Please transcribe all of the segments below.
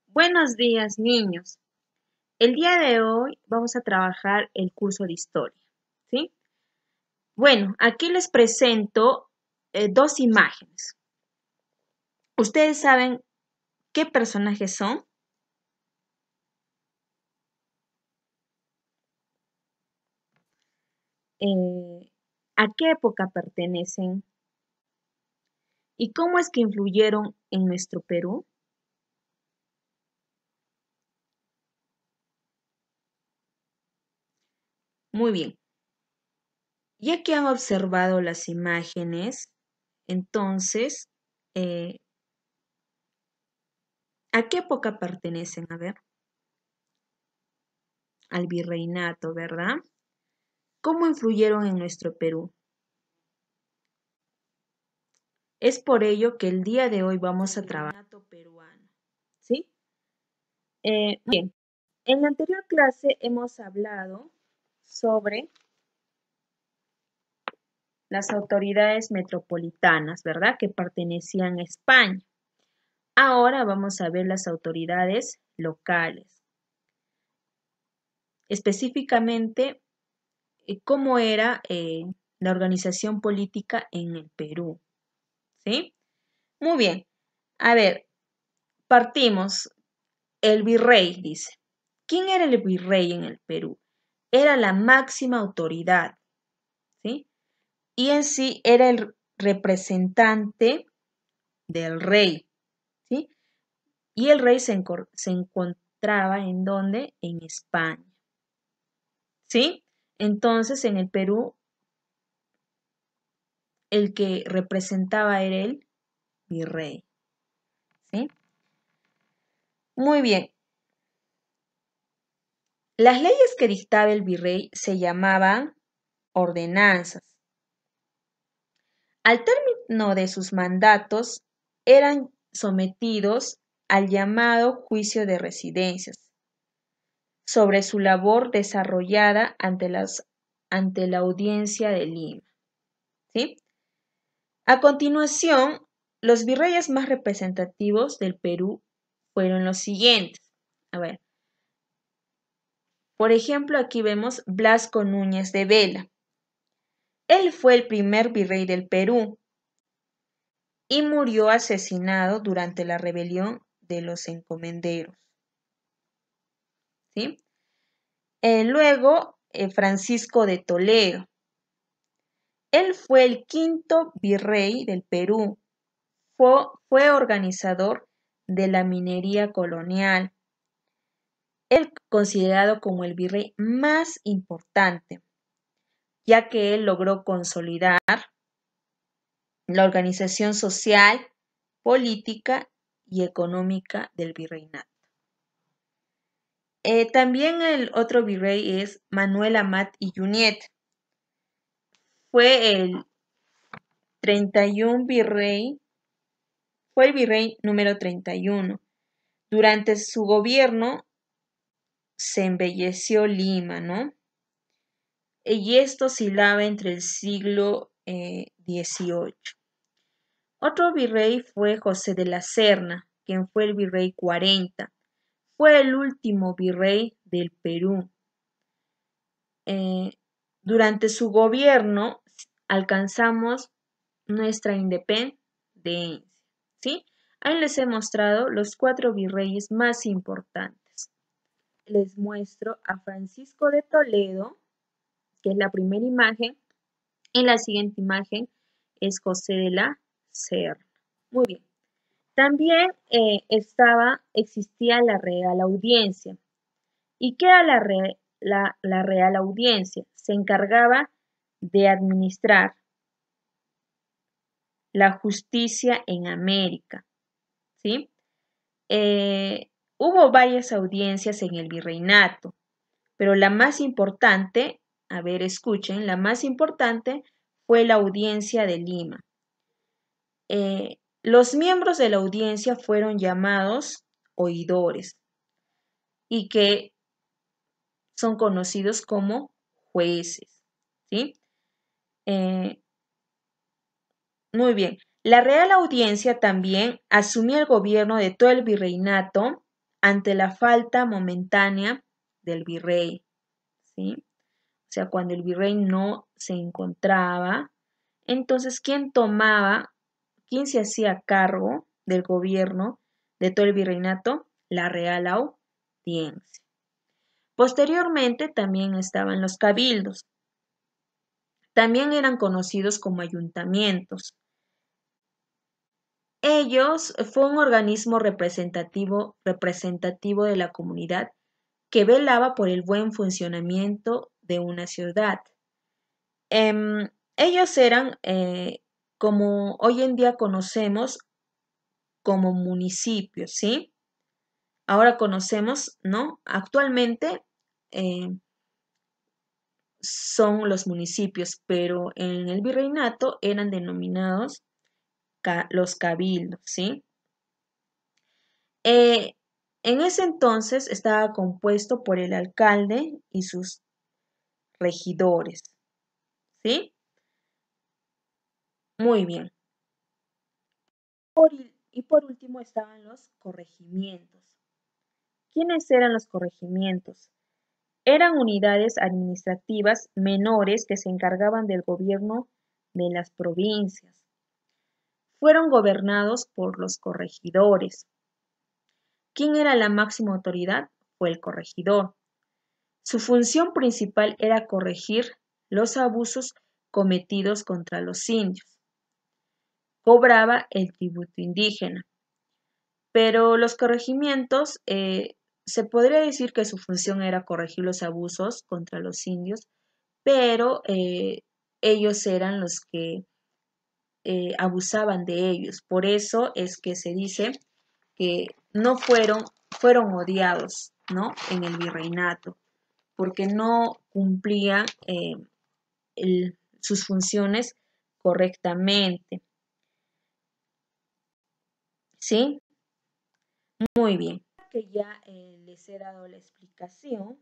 Buenos días, niños. El día de hoy vamos a trabajar el curso de historia, ¿sí? Bueno, aquí les presento dos imágenes. ¿Ustedes saben qué personajes son? ¿A qué época pertenecen? ¿Y cómo es que influyeron en nuestro Perú? Muy bien. Ya que han observado las imágenes, entonces, ¿a qué época pertenecen? A ver, al virreinato, ¿verdad? ¿Cómo influyeron en nuestro Perú? Es por ello que el día de hoy vamos a trabajar el virreinato peruano, ¿sí? Bien, en la anterior clase hemos hablado sobre las autoridades metropolitanas, ¿verdad? Que pertenecían a España. Ahora vamos a ver las autoridades locales. Específicamente, cómo era la organización política en el Perú, ¿sí? Muy bien. A ver, partimos. El virrey, dice. ¿Quién era el virrey en el Perú? Era la máxima autoridad, ¿sí? Y en sí era el representante del rey, ¿sí? Y el rey se encontraba ¿en dónde? En España, ¿sí? Entonces, en el Perú, el que representaba era el virrey, ¿sí? Muy bien. Las leyes que dictaba el virrey se llamaban ordenanzas. Al término de sus mandatos, eran sometidos al llamado juicio de residencias sobre su labor desarrollada ante la audiencia de Lima, ¿sí? A continuación, los virreyes más representativos del Perú fueron los siguientes. A ver, por ejemplo, aquí vemos Blasco Núñez de Vela. Él fue el primer virrey del Perú y murió asesinado durante la rebelión de los encomenderos, ¿sí? Luego, Francisco de Toledo. Él fue el quinto virrey del Perú. Fue organizador de la minería colonial. Él considerado como el virrey más importante, ya que él logró consolidar la organización social, política y económica del virreinato. También el otro virrey es Manuel Amat y Junyent. Fue el 31 virrey, fue el virrey número 31. Durante su gobierno se embelleció Lima, ¿no? Y esto oscilaba entre el siglo XVIII. Otro virrey fue José de la Serna, quien fue el virrey 40. Fue el último virrey del Perú. Durante su gobierno alcanzamos nuestra independencia, ¿sí? Ahí les he mostrado los 4 virreyes más importantes. Les muestro a Francisco de Toledo, que es la primera imagen, y la siguiente imagen es José de la Serna. Muy bien. También existía la Real Audiencia. ¿Y qué era la Real Audiencia? Se encargaba de administrar la justicia en América, ¿sí? Hubo varias audiencias en el virreinato, pero la más importante, a ver, escuchen, la más importante fue la audiencia de Lima. Los miembros de la audiencia fueron llamados oidores y que son conocidos como jueces, ¿sí? Muy bien. La Real Audiencia también asumía el gobierno de todo el virreinato ante la falta momentánea del virrey, ¿sí? O sea, cuando el virrey no se encontraba, entonces, quién se hacía cargo del gobierno de todo el virreinato? La Real Audiencia. Posteriormente también estaban los cabildos. También eran conocidos como ayuntamientos. Ellos fue un organismo representativo de la comunidad que velaba por el buen funcionamiento de una ciudad. Ellos eran, como hoy en día conocemos, como municipios, ¿sí? Ahora conocemos, ¿no? Actualmente son los municipios, pero en el virreinato eran denominados los cabildos, ¿sí? En ese entonces estaba compuesto por el alcalde y sus regidores, ¿sí? Muy bien. Y por último estaban los corregimientos. ¿Quiénes eran los corregimientos? Eran unidades administrativas menores que se encargaban del gobierno de las provincias. Fueron gobernados por los corregidores. ¿Quién era la máxima autoridad? Fue el corregidor. Su función principal era corregir los abusos cometidos contra los indios. Cobraba el tributo indígena. Pero los corregimientos, se podría decir que su función era corregir los abusos contra los indios, pero ellos eran los que abusaban de ellos. Por eso es que se dice que no fueron odiados, ¿no? En el virreinato, porque no cumplían sus funciones correctamente. ¿Sí? Muy bien. Que ya les he dado la explicación,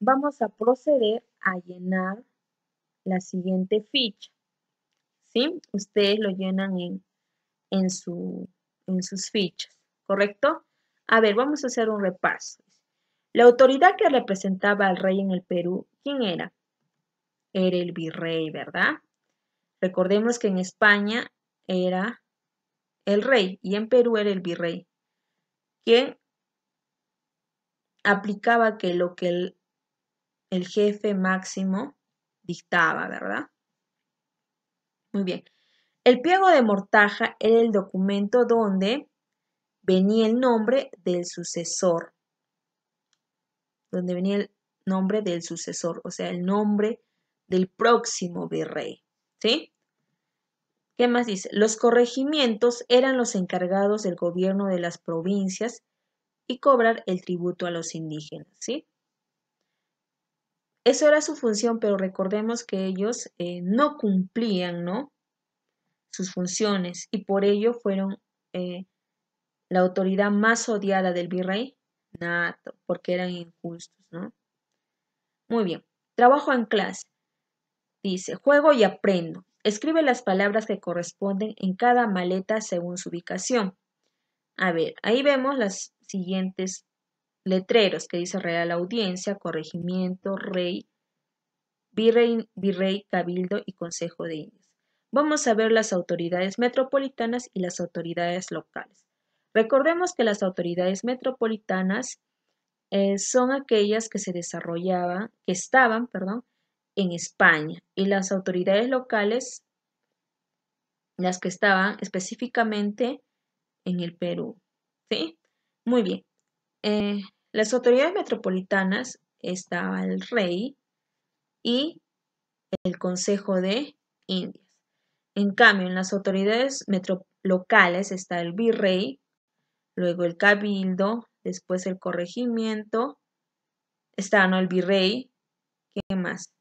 vamos a proceder a llenar la siguiente ficha. ¿Sí? Ustedes lo llenan en sus fichas, ¿correcto? A ver, vamos a hacer un repaso. La autoridad que representaba al rey en el Perú, ¿quién era? Era el virrey, ¿verdad? Recordemos que en España era el rey y en Perú era el virrey, quien aplicaba que lo que el jefe máximo dictaba, ¿verdad? Muy bien. El pliego de mortaja era el documento donde venía el nombre del sucesor, o sea, el nombre del próximo virrey, ¿sí? ¿Qué más dice? Los corregimientos eran los encargados del gobierno de las provincias y cobrar el tributo a los indígenas, ¿sí? Eso era su función, pero recordemos que ellos no cumplían, ¿no? Sus funciones y por ello fueron la autoridad más odiada del virrey nato, porque eran injustos, ¿no? Muy bien. Trabajo en clase. Dice, juego y aprendo. Escribe las palabras que corresponden en cada maleta según su ubicación. A ver, ahí vemos las siguientes letreros que dice Real Audiencia, Corregimiento, Rey, Virrey, Cabildo y Consejo de Indios. Vamos a ver las autoridades metropolitanas y las autoridades locales. Recordemos que las autoridades metropolitanas son aquellas que estaban, en España, y las autoridades locales, las que estaban específicamente en el Perú, ¿sí? Muy bien. Las autoridades metropolitanas estaba el rey y el Consejo de Indias. En cambio, en las autoridades locales está el virrey, luego el cabildo, después el corregimiento, está, ¿no? El virrey, ¿qué más?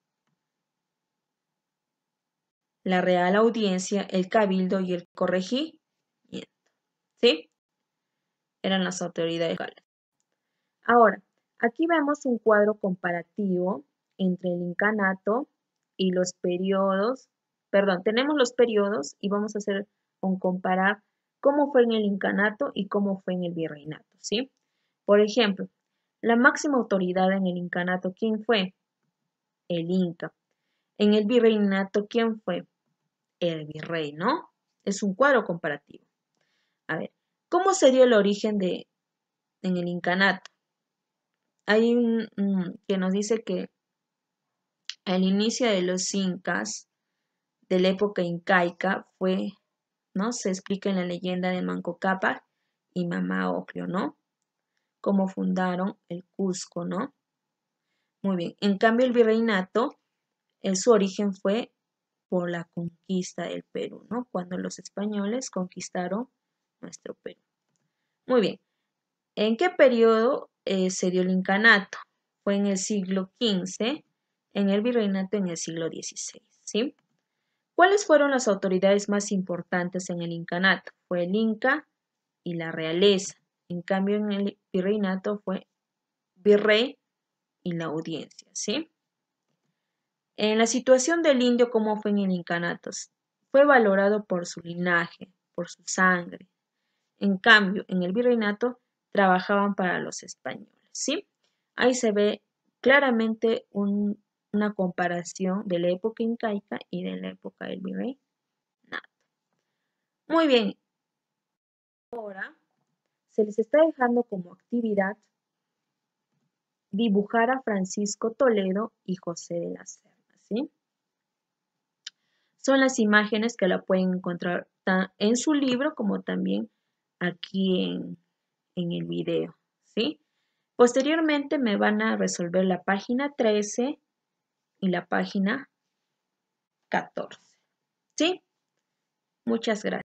La Real Audiencia, el cabildo y el corregimiento, ¿sí? Eran las autoridades locales. Ahora, aquí vemos un cuadro comparativo entre el incanato y los periodos, tenemos los periodos y vamos a hacer con comparar cómo fue en el incanato y cómo fue en el virreinato, ¿sí? Por ejemplo, la máxima autoridad en el incanato, ¿quién fue? El Inca. En el virreinato, ¿quién fue? El virrey, ¿no? Es un cuadro comparativo. A ver, ¿cómo se dio el origen en el incanato? Hay que nos dice que al inicio de los incas, de la época incaica, fue, ¿no? Se explica en la leyenda de Manco Cápac y Mama Ocllo, ¿no? Cómo fundaron el Cusco, ¿no? Muy bien. En cambio, el virreinato, su origen fue por la conquista del Perú, ¿no? Cuando los españoles conquistaron nuestro Perú. Muy bien. ¿En qué periodo se dio el incanato? Fue en el siglo XV, en el virreinato en el siglo XVI, ¿sí? ¿Cuáles fueron las autoridades más importantes en el incanato? Fue el Inca y la realeza. En cambio, en el virreinato fue virrey y la audiencia, ¿sí? En la situación del indio, ¿cómo fue en el incanato? Fue valorado por su linaje, por su sangre. En cambio, en el virreinato trabajaban para los españoles, ¿sí? Ahí se ve claramente una comparación de la época incaica y de la época del virreinato. Muy bien, ahora se les está dejando como actividad dibujar a Francisco Toledo y José de la Serna, ¿sí? Son las imágenes que la pueden encontrar en su libro como también aquí en el video, ¿sí? Posteriormente me van a resolver la página 13 y la página 14, ¿sí? Muchas gracias.